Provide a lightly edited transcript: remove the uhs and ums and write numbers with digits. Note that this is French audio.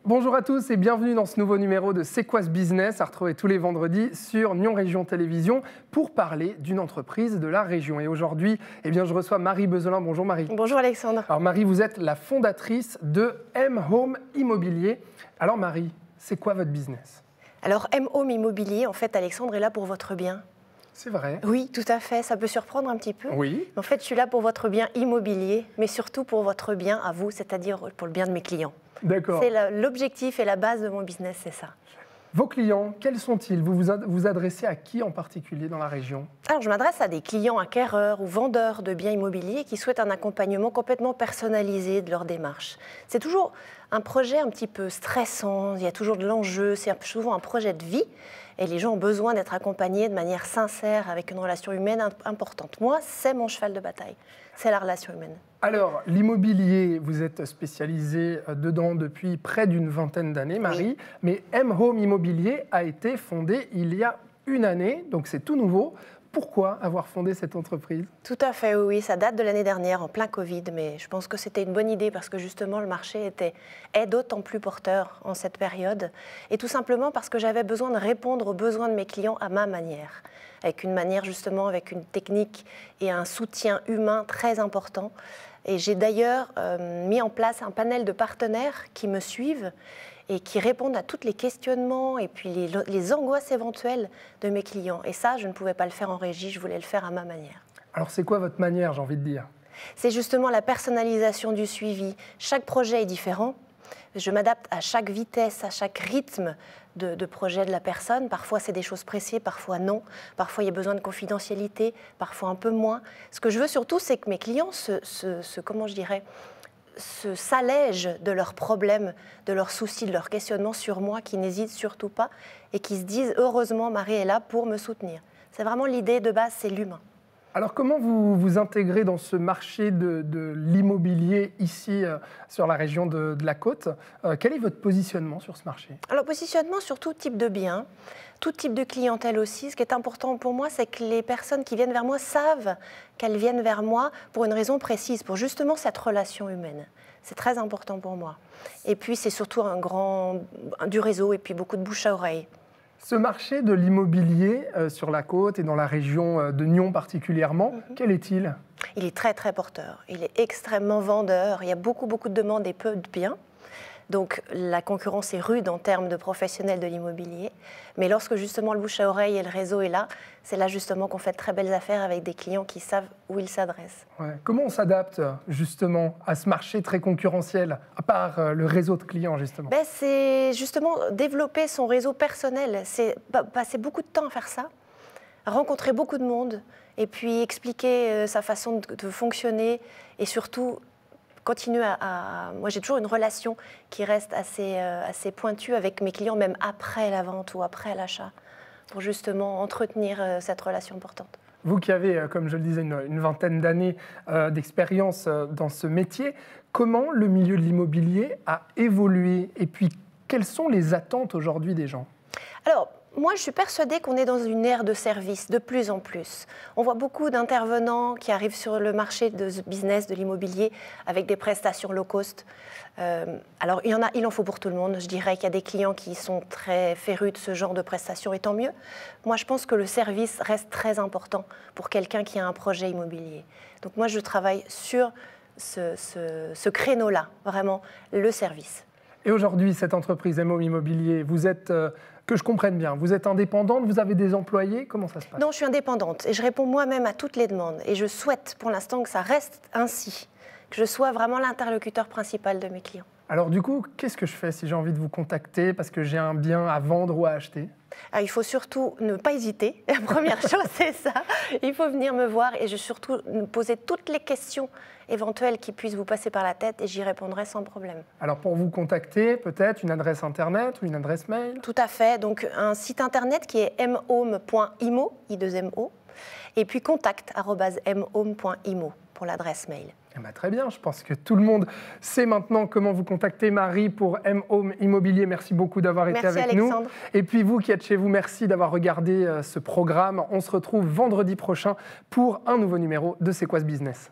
Bonjour à tous et bienvenue dans ce nouveau numéro de C'est quoi ce business, à retrouver tous les vendredis sur Nyon Région Télévision pour parler d'une entreprise de la région. Et aujourd'hui, je reçois Marie Bezelin. Bonjour Marie. Bonjour Alexandre. Alors Marie, vous êtes la fondatrice de M-Home Immobilier. Alors Marie, c'est quoi votre business? Alors M-Home Immobilier, en fait Alexandre est là pour votre bien. C'est vrai. Oui, tout à fait. Ça peut surprendre un petit peu. Oui. En fait, je suis là pour votre bien immobilier, mais surtout pour votre bien à vous, c'est-à-dire pour le bien de mes clients. D'accord. C'est l'objectif et la base de mon business, c'est ça. Vos clients, quels sont-ils? Vous vous adressez à qui en particulier dans la région? Alors, je m'adresse à des clients acquéreurs ou vendeurs de biens immobiliers qui souhaitent un accompagnement complètement personnalisé de leur démarche. C'est toujours un projet un petit peu stressant, il y a toujours de l'enjeu, c'est souvent un projet de vie et les gens ont besoin d'être accompagnés de manière sincère avec une relation humaine importante. Moi, c'est mon cheval de bataille, c'est la relation humaine. Alors, l'immobilier, vous êtes spécialisé dedans depuis près d'une vingtaine d'années, Marie, Oui. mais M-Home Immobilier a été fondé il y a une année, donc c'est tout nouveau. Pourquoi avoir fondé cette entreprise? Tout à fait, oui, ça date de l'année dernière, en plein Covid, mais je pense que c'était une bonne idée parce que justement le marché est d'autant plus porteur en cette période, et tout simplement parce que j'avais besoin de répondre aux besoins de mes clients à ma manière, avec une manière justement, avec une technique et un soutien humain très important. Et j'ai d'ailleurs mis en place un panel de partenaires qui me suivent et qui répondent à tous les questionnements et puis les angoisses éventuelles de mes clients. Et ça, je ne pouvais pas le faire en régie, je voulais le faire à ma manière. Alors, c'est quoi votre manière, j'ai envie de dire? C'est justement la personnalisation du suivi. Chaque projet est différent. Je m'adapte à chaque vitesse, à chaque rythme de projet de la personne. Parfois, c'est des choses pressées, parfois non. Parfois, il y a besoin de confidentialité, parfois un peu moins. Ce que je veux surtout, c'est que mes clients s'allègent de leurs problèmes, de leurs soucis, de leurs questionnements sur moi, qui n'hésitent surtout pas et qui se disent « Heureusement, Marie est là pour me soutenir ». C'est vraiment l'idée de base, c'est l'humain. Alors, comment vous vous intégrez dans ce marché de l'immobilier ici, sur la région de la Côte? Quel est votre positionnement sur ce marché? Alors, positionnement sur tout type de biens, tout type de clientèle aussi. Ce qui est important pour moi, c'est que les personnes qui viennent vers moi savent qu'elles viennent vers moi pour une raison précise, pour justement cette relation humaine. C'est très important pour moi. Et puis, c'est surtout du réseau et puis beaucoup de bouche à oreille. Ce marché de l'immobilier sur la Côte et dans la région de Nyon particulièrement, quel est-il? Il est très, très porteur. Il est extrêmement vendeur. Il y a beaucoup, beaucoup de demandes et peu de biens. Donc, la concurrence est rude en termes de professionnels de l'immobilier. Mais lorsque justement le bouche à oreille et le réseau est là, c'est là justement qu'on fait de très belles affaires avec des clients qui savent où ils s'adressent. Ouais. Comment on s'adapte justement à ce marché très concurrentiel, à part le réseau de clients justement? C'est justement développer son réseau personnel. C'est passer beaucoup de temps à faire ça, rencontrer beaucoup de monde et puis expliquer sa façon de fonctionner et surtout continuer Moi, j'ai toujours une relation qui reste assez pointue avec mes clients, même après la vente ou après l'achat, pour justement entretenir cette relation importante. Vous qui avez, comme je le disais, une vingtaine d'années d'expérience dans ce métier, comment le milieu de l'immobilier a évolué? Et puis, quelles sont les attentes aujourd'hui des gens? Alors, moi, je suis persuadée qu'on est dans une ère de service, de plus en plus. On voit beaucoup d'intervenants qui arrivent sur le marché de ce business, de l'immobilier, avec des prestations low cost. Alors, il en faut pour tout le monde. Je dirais qu'il y a des clients qui sont très férus de ce genre de prestations, et tant mieux. Moi, je pense que le service reste très important pour quelqu'un qui a un projet immobilier. Donc, moi, je travaille sur ce créneau-là, vraiment, le service. Et aujourd'hui, cette entreprise M-Home Immobilier, vous êtes, que je comprenne bien, vous êtes indépendante, vous avez des employés, comment ça se passe? Non, je suis indépendante et je réponds moi-même à toutes les demandes. Et je souhaite pour l'instant que ça reste ainsi, que je sois vraiment l'interlocuteur principal de mes clients. Alors du coup, qu'est-ce que je fais si j'ai envie de vous contacter parce que j'ai un bien à vendre ou à acheter? Il faut surtout ne pas hésiter. La première chose, c'est ça. Il faut venir me voir et surtout me poser toutes les questions éventuelles qui puissent vous passer par la tête et j'y répondrai sans problème. Alors pour vous contacter, peut-être une adresse internet ou une adresse mail? Tout à fait. Donc un site internet qui est mhome.imo, I2MO, et puis contact@mhome.imo pour l'adresse mail. Eh bien, très bien, je pense que tout le monde sait maintenant comment vous contacter, Marie, pour M-Home Immobilier. Merci beaucoup d'avoir été avec Alexandre. nous. Et puis vous qui êtes chez vous, merci d'avoir regardé ce programme. On se retrouve vendredi prochain pour un nouveau numéro de C'est quoi ce business?